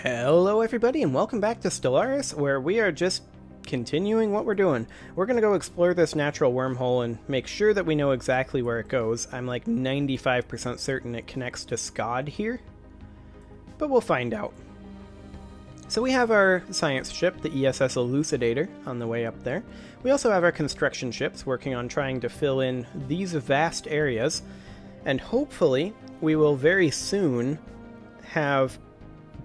Hello everybody and welcome back to Stellaris, where we are just continuing what we're doing. We're going to go explore this natural wormhole and make sure that we know exactly where it goes. I'm like 95% certain it connects to Scod here, but we'll find out. So we have our science ship, the ESS Elucidator, on the way up there. We also have our construction ships working on trying to fill in these vast areas, and hopefully we will very soon have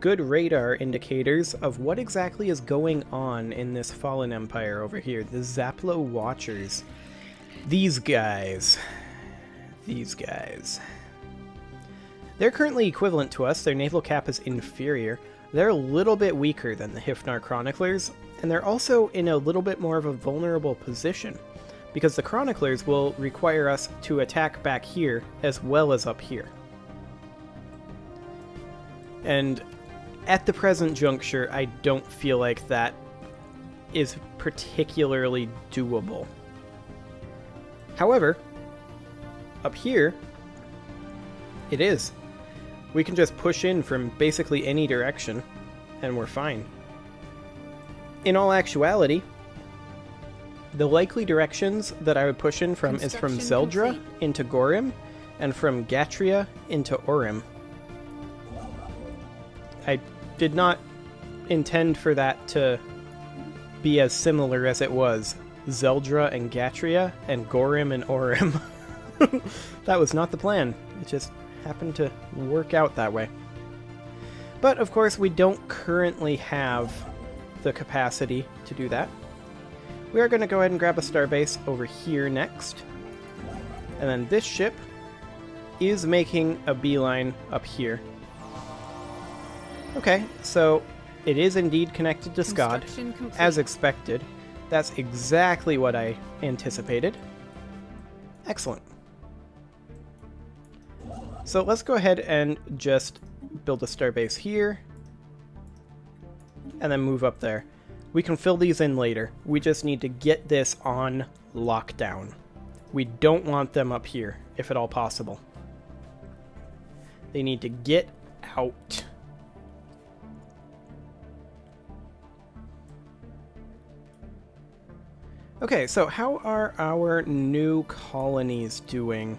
good radar indicators of what exactly is going on in this fallen empire over here, the Zaplo Watchers. These guys. They're currently equivalent to us. Their naval cap is inferior. They're a little bit weaker than the Hifnar Chroniclers, and they're also in a little bit more of a vulnerable position, because the Chroniclers will require us to attack back here as well as up here. And at the present juncture, I don't feel like that is particularly doable. However, up here, it is. We can just push in from basically any direction, and we're fine. In all actuality, the likely directions that I would push in from is from Zeldra into Gorim, and from Gatria into Orim. I did not intend for that to be as similar as it was. Zeldra and Gatria, and Gorim and Orim. That was not the plan. It just happened to work out that way. But, of course, we don't currently have the capacity to do that. We are going to go ahead and grab a starbase over here next. And then this ship is making a beeline up here. Okay, so it is indeed connected to Scod, as expected. That's exactly what I anticipated. Excellent. So let's go ahead and just build a starbase here, and then move up there. We can fill these in later. We just need to get this on lockdown. We don't want them up here, if at all possible. They need to get out. Okay, so how are our new colonies doing?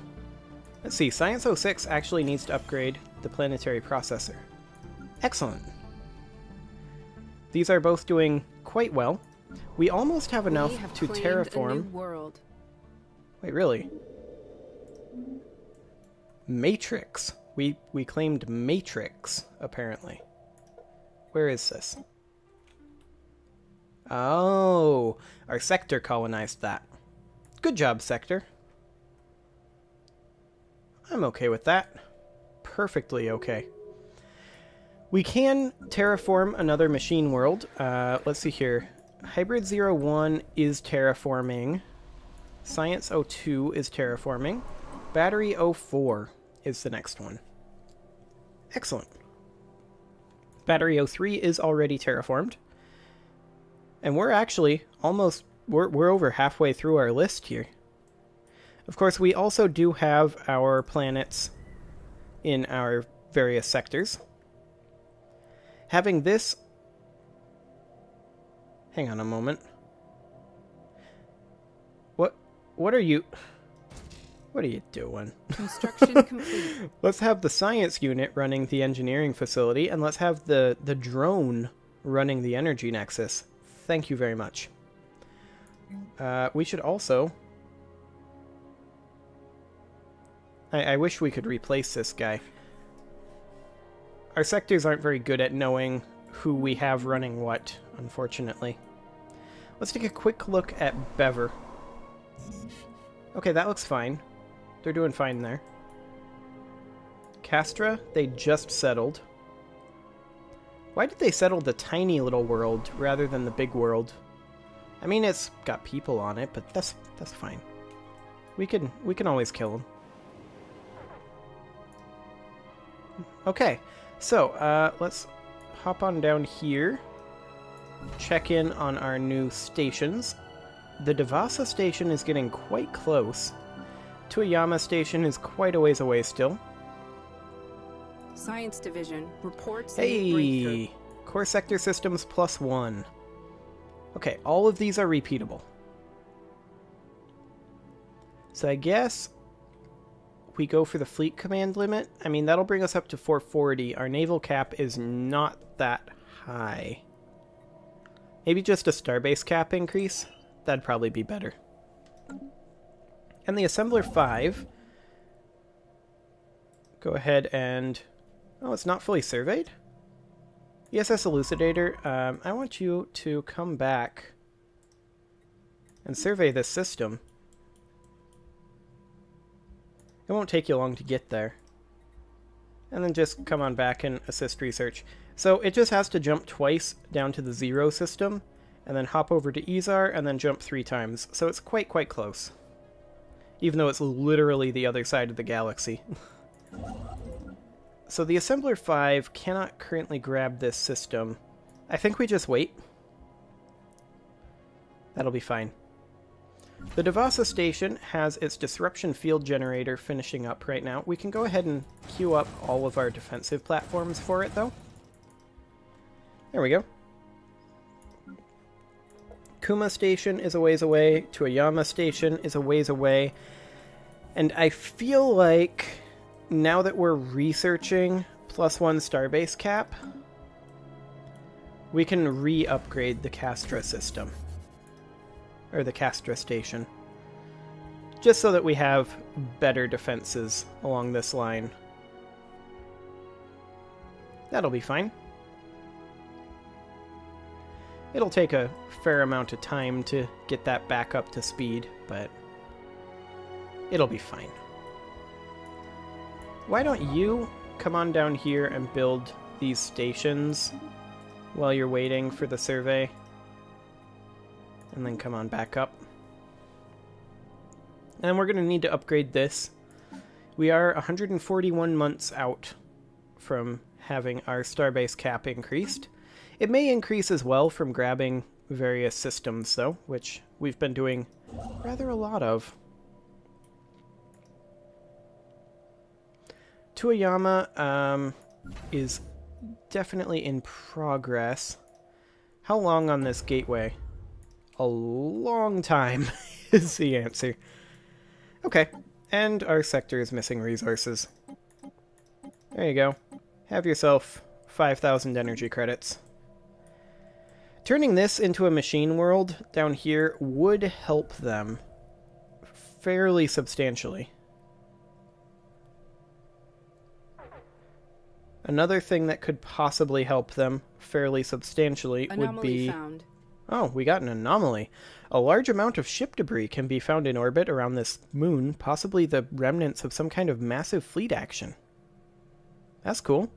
Let's see, Science 06 actually needs to upgrade the planetary processor. Excellent. These are both doing quite well. We almost have enough to terraform. A new world. Wait, really? Matrix. We claimed Matrix, apparently. Where is this? Oh, our sector colonized that. Good job, sector. I'm okay with that. Perfectly okay. We can terraform another machine world. Let's see here. Hybrid 01 is terraforming. Science 02 is terraforming. Battery 04 is the next one. Excellent. Battery 03 is already terraformed. And we're actually almost, we're over halfway through our list here. Of course, we also do have our planets in our various sectors. Having this... Hang on a moment. What are you... What are you doing? Construction complete. Let's have the science unit running the engineering facility, and let's have the drone running the energy nexus. Thank you very much. We should also... I wish we could replace this guy. Our sectors aren't very good at knowing who we have running what, unfortunately. Let's take a quick look at Bever. Okay, that looks fine. They're doing fine there. Castra, they just settled. Why did they settle the tiny little world rather than the big world? I mean, it's got people on it, but that's fine. We can always kill them. Okay, so let's hop on down here. Check in on our new stations. The Devasa station is getting quite close. Tuayama station is quite a ways away still. Science Division reports. Hey, core sector systems +1. Okay, all of these are repeatable. So I guess we go for the fleet command limit. I mean, that'll bring us up to 440. Our naval cap is not that high. Maybe just a starbase cap increase? That'd probably be better. And the Assembler 5. Go ahead and... Oh, it's not fully surveyed? ESS Elucidator, I want you to come back and survey this system. It won't take you long to get there. And then just come on back and assist research. So it just has to jump twice down to the 0 system, and then hop over to Izar, and then jump 3 times. So it's quite close. Even though it's literally the other side of the galaxy. So the Assembler 5 cannot currently grab this system. I think we just wait. That'll be fine. The Devasa station has its disruption field generator finishing up right now. We can go ahead and queue up all of our defensive platforms for it, though. There we go. Kuma station is a ways away. Tuayama station is a ways away. And I feel like now that we're researching +1 starbase cap, we can re-upgrade the Castra system. Or the Castra station. Just so that we have better defenses along this line. That'll be fine. It'll take a fair amount of time to get that back up to speed, but it'll be fine. Why don't you come on down here and build these stations while you're waiting for the survey? And then come on back up. And we're going to need to upgrade this. We are 141 months out from having our starbase cap increased. It may increase as well from grabbing various systems, though, which we've been doing rather a lot of. Tuayama is definitely in progress. How long on this gateway? A long time is the answer. Okay, and our sector is missing resources. There you go. Have yourself 5,000 energy credits. Turning this into a machine world down here would help them fairly substantially. Another thing that could possibly help them fairly substantially would be... Found. Oh, we got an anomaly. A large amount of ship debris can be found in orbit around this moon, possibly the remnants of some kind of massive fleet action. That's cool.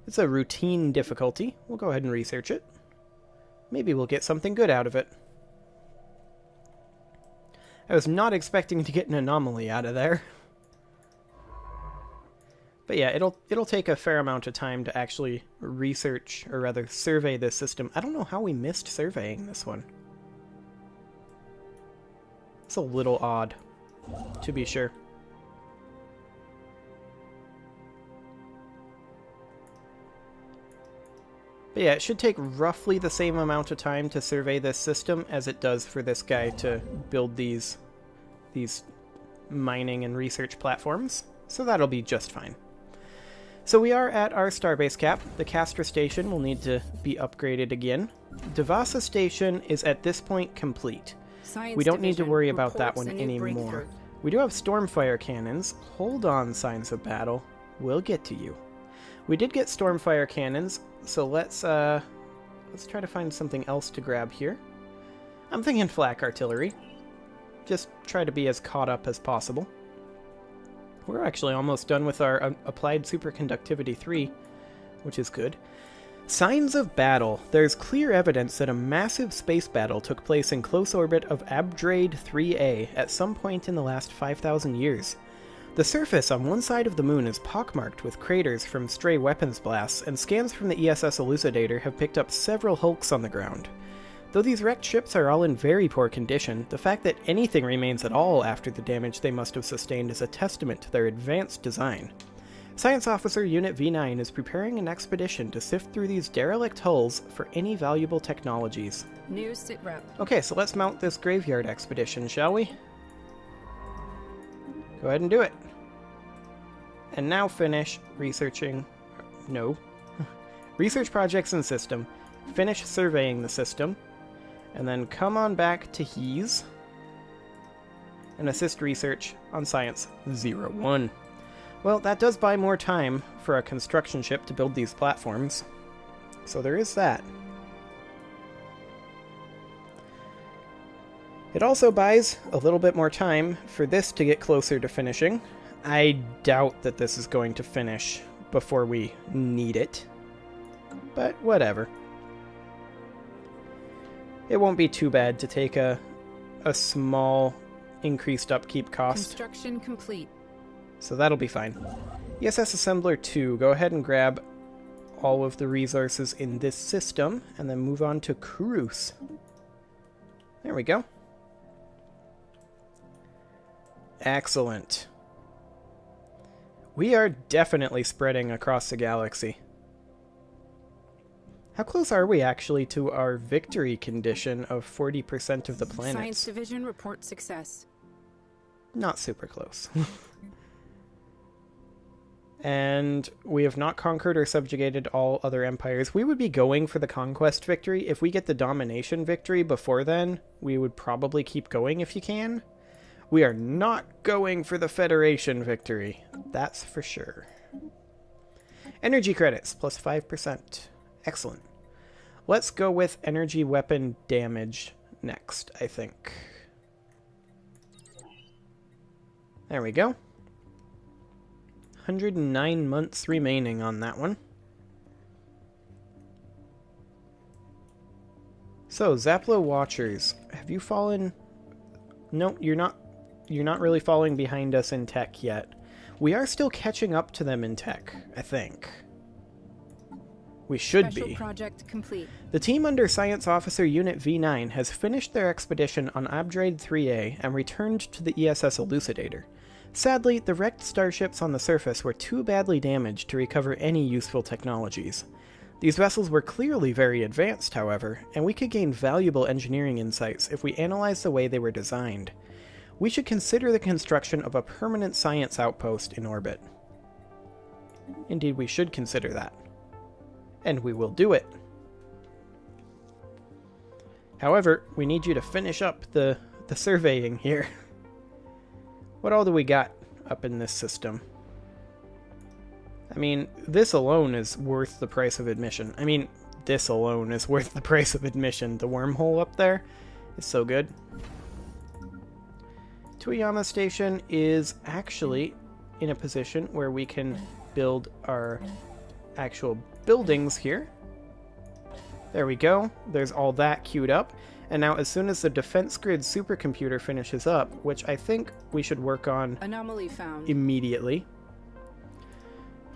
It's a routine difficulty. We'll go ahead and research it. Maybe we'll get something good out of it. I was not expecting to get an anomaly out of there. But yeah, it'll take a fair amount of time to actually research, or rather survey this system. I don't know how we missed surveying this one. It's a little odd, to be sure. But yeah, it should take roughly the same amount of time to survey this system as it does for this guy to build these mining and research platforms. So that'll be just fine. So we are at our starbase cap. The Castra station will need to be upgraded again. Devasa station is at this point complete. Science We don't need to Division worry about that reports one a new anymore. breakthrough. We do have Stormfire cannons. Hold on, Signs of Battle. We'll get to you. We did get Stormfire cannons, so let's try to find something else to grab here. I'm thinking flak artillery. Just try to be as caught up as possible. We're actually almost done with our Applied Superconductivity 3, which is good. Signs of Battle. There's clear evidence that a massive space battle took place in close orbit of Abdrade 3A at some point in the last 5,000 years. The surface on one side of the moon is pockmarked with craters from stray weapons blasts, and scans from the ESS Elucidator have picked up several hulks on the ground. Though these wrecked ships are all in very poor condition, the fact that anything remains at all after the damage they must have sustained is a testament to their advanced design. Science Officer Unit V9 is preparing an expedition to sift through these derelict hulls for any valuable technologies. New sit rep. Okay, so let's mount this graveyard expedition, shall we? Go ahead and do it. And now finish researching... No. Research projects and system. Finish surveying the system. And then come on back to He's and assist research on Science 01. Well, that does buy more time for a construction ship to build these platforms. So there is that. It also buys a little bit more time for this to get closer to finishing. I doubt that this is going to finish before we need it. But whatever. It won't be too bad to take a small increased upkeep cost. Construction complete. So that'll be fine. ESS Assembler 2, go ahead and grab all of the resources in this system, and then move on to Cruise. There we go. Excellent. We are definitely spreading across the galaxy. How close are we actually to our victory condition of 40% of the planets? Science Division report success. Not super close. And we have not conquered or subjugated all other empires. We would be going for the conquest victory. If we get the domination victory before then, we would probably keep going if you can. We are not going for the Federation victory. That's for sure. Energy credits, plus 5%. Excellent. Let's go with energy weapon damage next, I think. There we go. 109 months remaining on that one. So, Zaplo Watchers, have you fallen? No, you're not really falling behind us in tech yet. We are still catching up to them in tech, I think. We should be. Special project complete. The team under Science Officer Unit V9 has finished their expedition on Abdrade 3A and returned to the ESS Elucidator. Sadly, the wrecked starships on the surface were too badly damaged to recover any useful technologies. These vessels were clearly very advanced, however, and we could gain valuable engineering insights if we analyze the way they were designed. We should consider the construction of a permanent science outpost in orbit. Indeed, we should consider that. And we will do it. However, we need you to finish up the surveying here. What all do we got up in this system? I mean, this alone is worth the price of admission. The wormhole up there is so good. Tuiyama Station is actually in a position where we can build our actual buildings here. There we go. There's all that queued up. And now as soon as the Defense Grid supercomputer finishes up, which I think we should work on Anomaly found. immediately.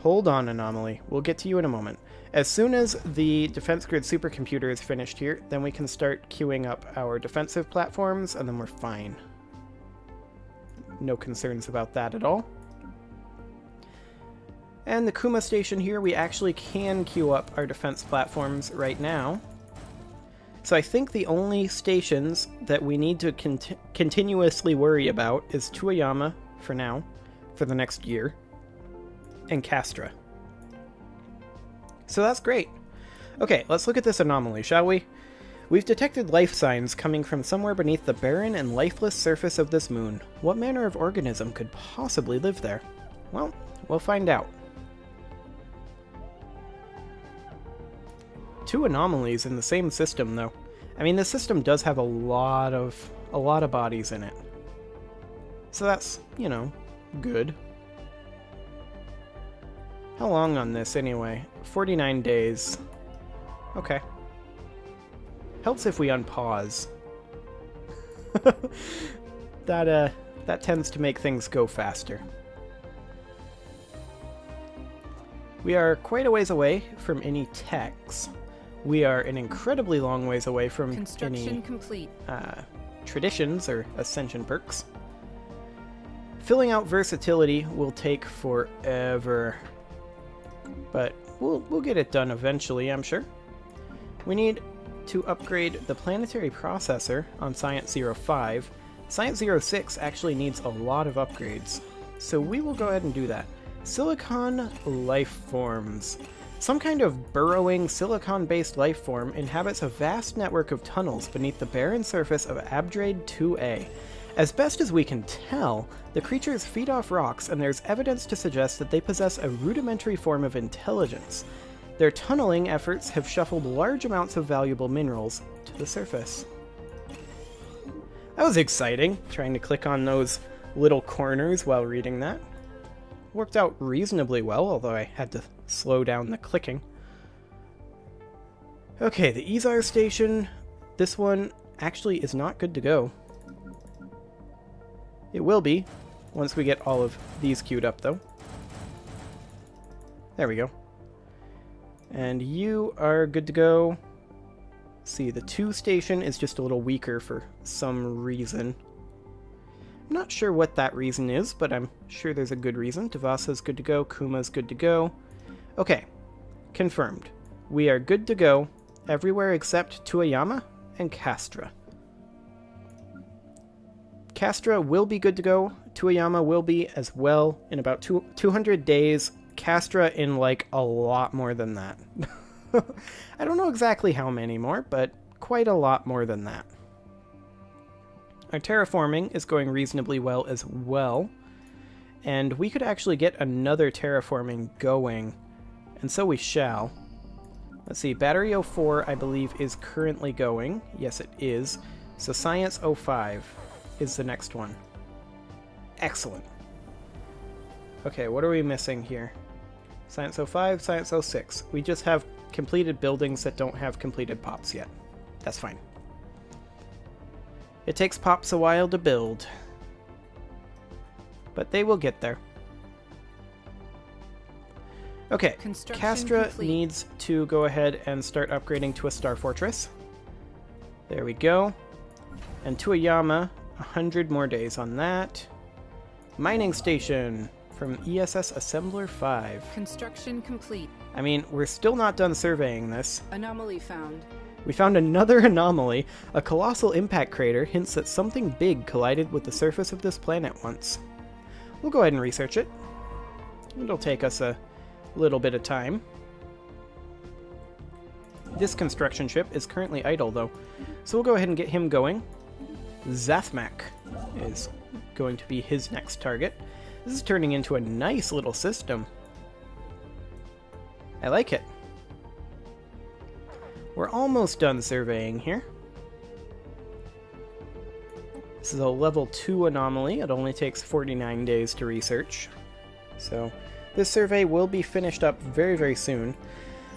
Hold on, Anomaly. We'll get to you in a moment. As soon as the Defense Grid supercomputer is finished here, then we can start queuing up our defensive platforms, and then we're fine. No concerns about that at all. And the Kuma Station here, we actually can queue up our defense platforms right now. So I think the only stations that we need to continuously worry about is Tuiyama, for now, for the next year, and Castra. So that's great. Okay, let's look at this anomaly, shall we? We've detected life signs coming from somewhere beneath the barren and lifeless surface of this moon. What manner of organism could possibly live there? Well, we'll find out. 2 anomalies in the same system, though. I mean, this system does have a lot of bodies in it. So that's, good. How long on this, anyway? 49 days. Okay. Helps if we unpause. That tends to make things go faster. We are quite a ways away from any techs. We are an incredibly long ways away from Construction any complete. traditions or ascension perks. Filling out versatility will take forever, but we'll get it done eventually, I'm sure. We need to upgrade the planetary processor on Science 05. Science 06 actually needs a lot of upgrades, so we will go ahead and do that. Silicon life forms. Some kind of burrowing silicon-based life form inhabits a vast network of tunnels beneath the barren surface of Atraitus 2A. As best as we can tell, the creatures feed off rocks, and there's evidence to suggest that they possess a rudimentary form of intelligence. Their tunneling efforts have shuffled large amounts of valuable minerals to the surface. That was exciting, trying to click on those little corners while reading that. Worked out reasonably well, although I had to slow down the clicking. Okay, the Izar station. This one actually is not good to go. It will be, once we get all of these queued up, though. There we go. And you are good to go. Let's see, the 2 station is just a little weaker for some reason. I'm not sure what that reason is, but I'm sure there's a good reason. Devasa's good to go. Kuma's good to go. Okay, confirmed. We are good to go everywhere except Tuayama and Castra. Castra will be good to go. Tuayama will be as well in about 200 days. Castra in like a lot more than that. I don't know exactly how many more, but quite a lot more than that. Our terraforming is going reasonably well as well, and we could actually get another terraforming going, and so we shall. Let's see, Battery 04 I believe is currently going. Yes, it is. So Science 05 is the next one. Excellent. Okay, what are we missing here? Science 05, Science 06. We just have completed buildings that don't have completed pops yet. That's fine. It takes pops a while to build, but they will get there. Okay, Castra complete. needs to go ahead and start upgrading to a Star Fortress. There we go. And Tuayama, 100 more days on that. Mining Station from ESS Assembler 5. Construction complete. I mean, we're still not done surveying this. Anomaly found. We found another anomaly. A colossal impact crater hints that something big collided with the surface of this planet once. We'll go ahead and research it. It'll take us a little bit of time. This construction ship is currently idle, though, so we'll go ahead and get him going. Zathmak is going to be his next target. This is turning into a nice little system. I like it. We're almost done surveying here. This is a level 2 anomaly. It only takes 49 days to research. So this survey will be finished up very, very soon.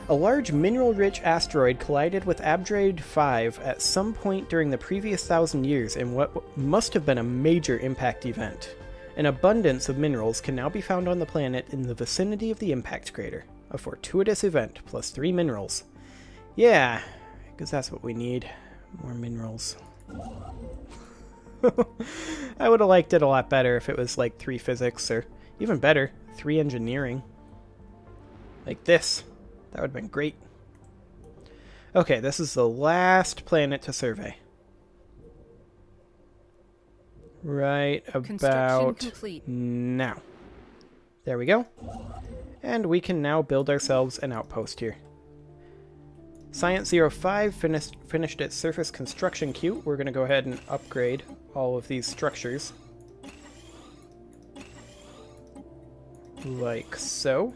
A large mineral-rich asteroid collided with Atraitus 5 at some point during the previous 1,000 years in what must have been a major impact event. An abundance of minerals can now be found on the planet in the vicinity of the impact crater. A fortuitous event, plus 3 minerals. Yeah, because that's what we need. More minerals. I would have liked it a lot better if it was like 3 physics, or even better, 3 engineering. Like this. That would have been great. Okay, this is the last planet to survey. Right about now. There we go. And we can now build ourselves an outpost here. Science 05 finished its surface construction queue. We're going to go ahead and upgrade all of these structures. Like so.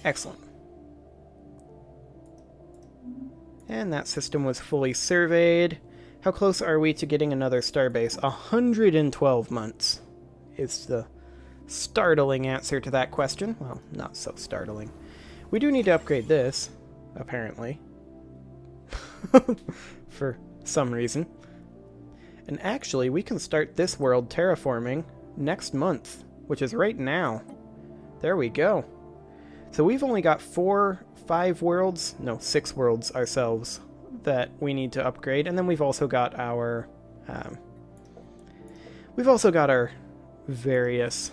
Excellent. And that system was fully surveyed. How close are we to getting another starbase? 112 months is the startling answer to that question. Well, not so startling. We do need to upgrade this, apparently. For some reason. And actually, we can start this world terraforming next month, which is right now. There we go. So we've only got 6 worlds ourselves that we need to upgrade, and then we've also got our We've also got our various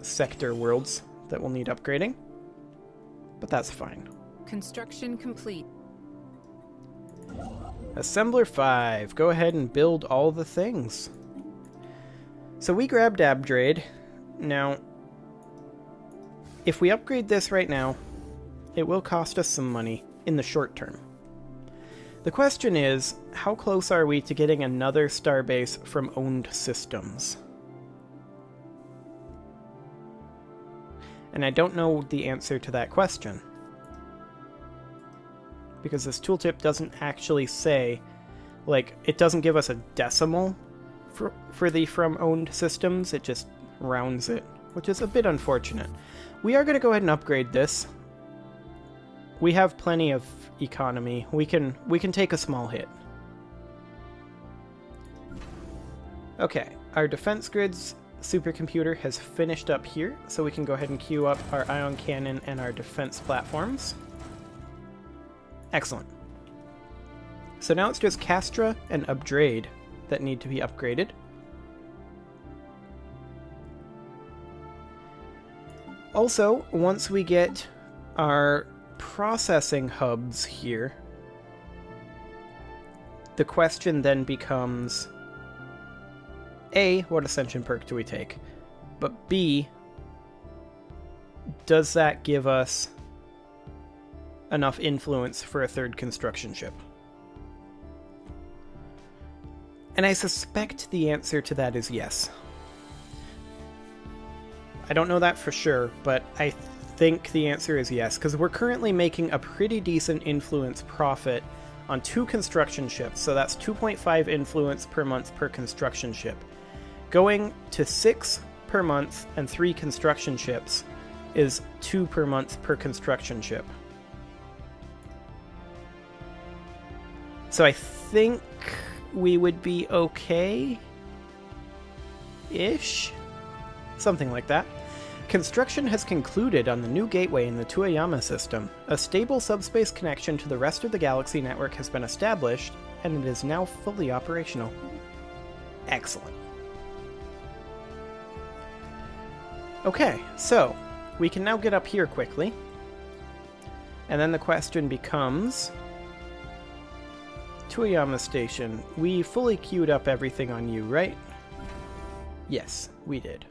sector worlds that will need upgrading, but that's fine. Construction complete. Assembler 5, go ahead and build all the things. So we grabbed Abdrade. Now, if we upgrade this right now, it will cost us some money in the short term. The question is, how close are we to getting another starbase from owned systems? And I don't know the answer to that question, because this tooltip doesn't actually say, like, it doesn't give us a decimal for the from owned systems, it just rounds it, which is a bit unfortunate. We are going to go ahead and upgrade this. We have plenty of economy. We can take a small hit. Okay, our defense grid's supercomputer has finished up here, so we can go ahead and queue up our ion cannon and our defense platforms. Excellent. So now it's just Castra and Abdrade that need to be upgraded. Also, once we get our processing hubs here, the question then becomes, A, what ascension perk do we take? But B, does that give us enough influence for a third construction ship? And I suspect the answer to that is yes. I don't know that for sure, but I think the answer is yes, because we're currently making a pretty decent influence profit on 2 construction ships, so that's 2.5 influence per month per construction ship. Going to 6 per month and 3 construction ships is 2 per month per construction ship. So I think we would be okay-ish? Something like that. Construction has concluded on the new gateway in the Tuayama system. A stable subspace connection to the rest of the galaxy network has been established, and it is now fully operational. Excellent. Okay, so we can now get up here quickly. And then the question becomes, Tuayama Station, we fully queued up everything on you, right? Yes, we did.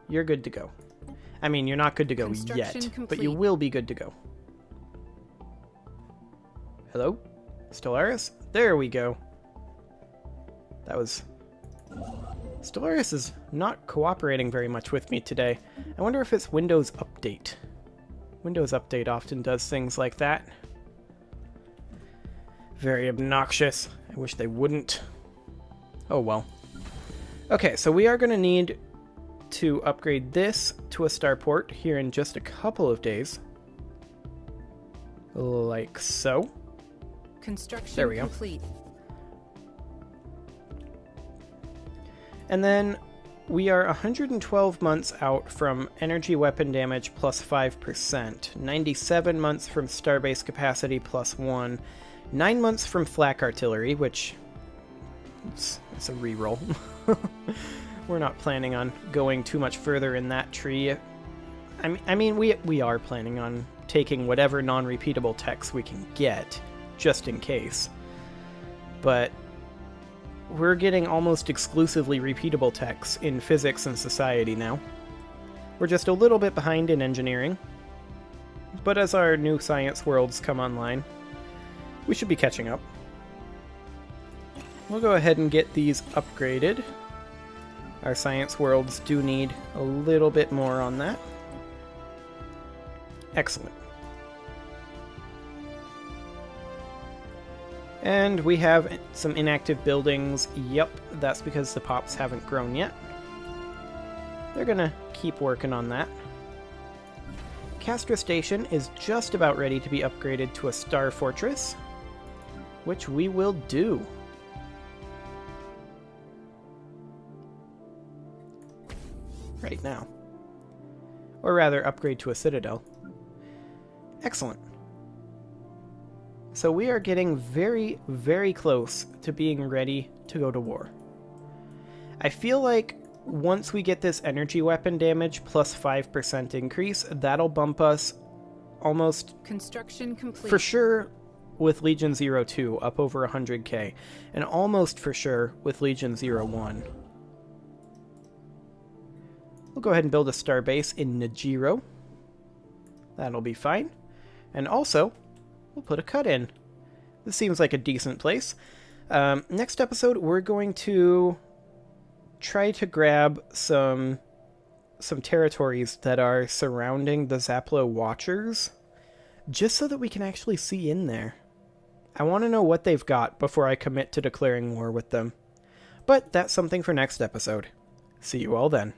You're good to go. I mean, you're not good to go yet, but you will be good to go. Hello? Stellaris? There we go. That was... Stellaris is not cooperating very much with me today. I wonder if it's Windows Update. Windows Update often does things like that. Very obnoxious. I wish they wouldn't. Oh well. Okay, so we are going to need to upgrade this to a starport here in just a couple of days. Like so. Construction there we complete. go. And then we are 112 months out from energy weapon damage plus 5%, 97 months from starbase capacity plus 1, 9 months from flak artillery, which it's a reroll. We're not planning on going too much further in that tree. I mean, we are planning on taking whatever non-repeatable techs we can get, just in case. But we're getting almost exclusively repeatable techs in physics and society now. We're just a little bit behind in engineering. But as our new science worlds come online, we should be catching up. We'll go ahead and get these upgraded. Our science worlds do need a little bit more on that. Excellent. And we have some inactive buildings. Yep, that's because the pops haven't grown yet. They're gonna keep working on that. Castra Station is just about ready to be upgraded to a star fortress, which we will do. Right now. Or rather, upgrade to a citadel. Excellent. So we are getting very, very close to being ready to go to war. I feel like once we get this energy weapon damage plus 5% increase, that'll bump us almost Construction complete. for sure with Legion 02 up over 100k, and almost for sure with Legion 01. We'll go ahead and build a star base in Najiro. That'll be fine. And also, we'll put a cut in. This seems like a decent place. Next episode, we're going to try to grab some territories that are surrounding the Zaplo Watchers, just so that we can actually see in there. I want to know what they've got before I commit to declaring war with them. But that's something for next episode. See you all then.